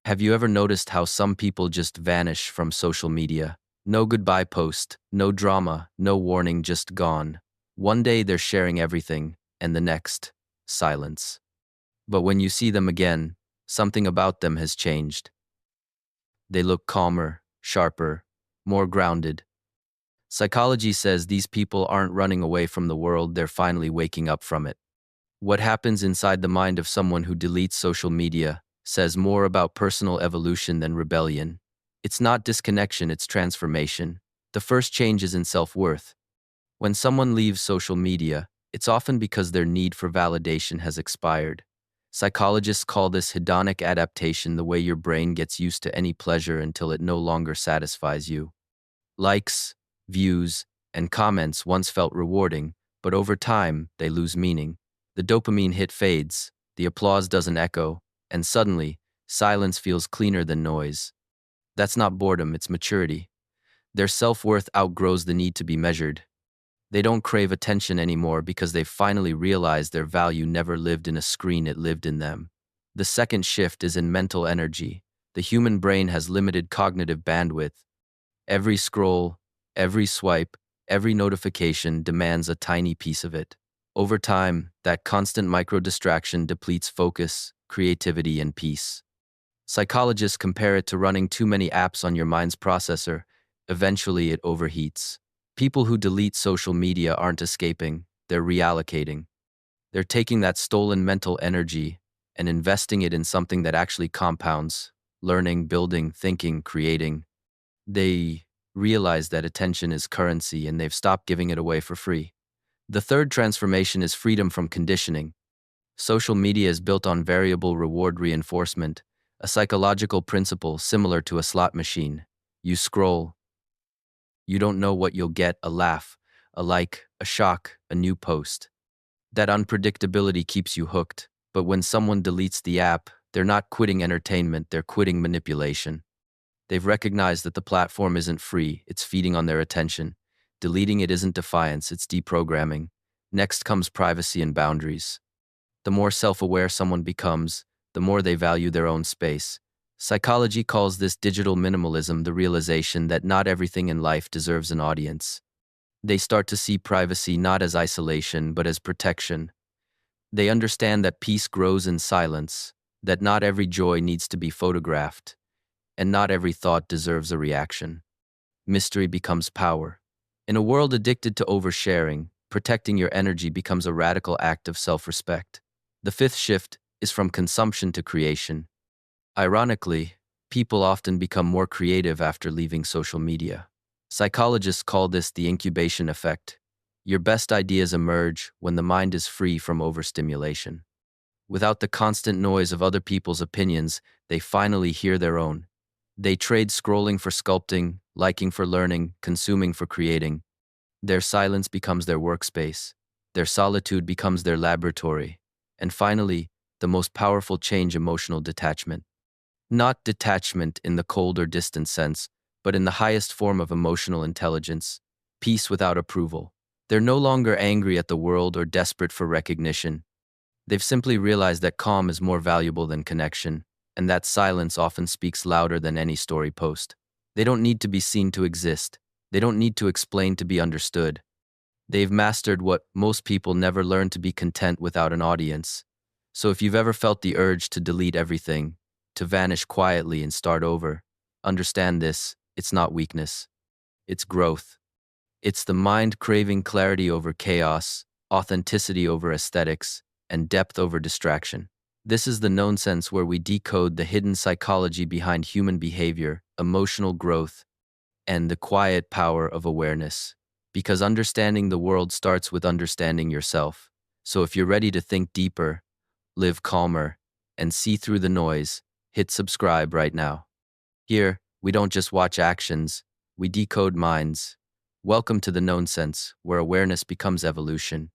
Have you ever noticed how some people just vanish from social media? No goodbye post, no drama, no warning, just gone. One day they're sharing everything, and the next, silence. But when you see them again, something about them has changed. They look calmer, sharper, more grounded. Psychology says these people aren't running away from the world, they're finally waking up from it. What happens inside the mind of someone who deletes social media says more about personal evolution than rebellion. It's not disconnection, it's transformation. The first change is in self-worth. When someone leaves social media, it's often because their need for validation has expired. Psychologists call this hedonic adaptation, the way your brain gets used to any pleasure until it no longer satisfies you. Likes, views, and comments once felt rewarding, but over time, they lose meaning. The dopamine hit fades, the applause doesn't echo, and suddenly, silence feels cleaner than noise. That's not boredom, it's maturity. Their self-worth outgrows the need to be measured. They don't crave attention anymore because they've finally realized their value never lived in a screen, it lived in them. The second shift is in mental energy. The human brain has limited cognitive bandwidth. Every scroll, every swipe, every notification demands a tiny piece of it. Over time, that constant micro-distraction depletes focus, creativity, and peace. Psychologists compare it to running too many apps on your mind's processor. Eventually, it overheats. People who delete social media aren't escaping, they're reallocating. They're taking that stolen mental energy and investing it in something that actually compounds: learning, building, thinking, creating. They realize that attention is currency and they've stopped giving it away for free. The third transformation is freedom from conditioning. Social media is built on variable reward reinforcement, a psychological principle similar to a slot machine. You scroll, you don't know what you'll get: a laugh, a like, a shock, a new post. That unpredictability keeps you hooked, but when someone deletes the app, they're not quitting entertainment, they're quitting manipulation. They've recognized that the platform isn't free, it's feeding on their attention. Deleting it isn't defiance, it's deprogramming. Next comes privacy and boundaries. The more self-aware someone becomes, the more they value their own space. Psychology calls this digital minimalism, the realization that not everything in life deserves an audience. They start to see privacy not as isolation, but as protection. They understand that peace grows in silence, that not every joy needs to be photographed, and not every thought deserves a reaction. Mystery becomes power. In a world addicted to oversharing, protecting your energy becomes a radical act of self-respect. The fifth shift is from consumption to creation. Ironically, people often become more creative after leaving social media. Psychologists call this the incubation effect. Your best ideas emerge when the mind is free from overstimulation. Without the constant noise of other people's opinions, they finally hear their own. They trade scrolling for sculpting, liking for learning, consuming for creating. Their silence becomes their workspace. Their solitude becomes their laboratory. And finally, the most powerful change: emotional detachment. Not detachment in the cold or distant sense, but in the highest form of emotional intelligence, peace without approval. They're no longer angry at the world or desperate for recognition. They've simply realized that calm is more valuable than connection, and that silence often speaks louder than any story post. They don't need to be seen to exist. They don't need to explain to be understood. They've mastered what most people never learn: to be content without an audience. So if you've ever felt the urge to delete everything, to vanish quietly and start over, understand this: it's not weakness. It's growth. It's the mind craving clarity over chaos, authenticity over aesthetics, and depth over distraction. This is the Knownsense, where we decode the hidden psychology behind human behavior, emotional growth, and the quiet power of awareness. Because understanding the world starts with understanding yourself. So if you're ready to think deeper, live calmer, and see through the noise, hit subscribe right now. Here, we don't just watch actions, we decode minds. Welcome to the Knownsense, where awareness becomes evolution.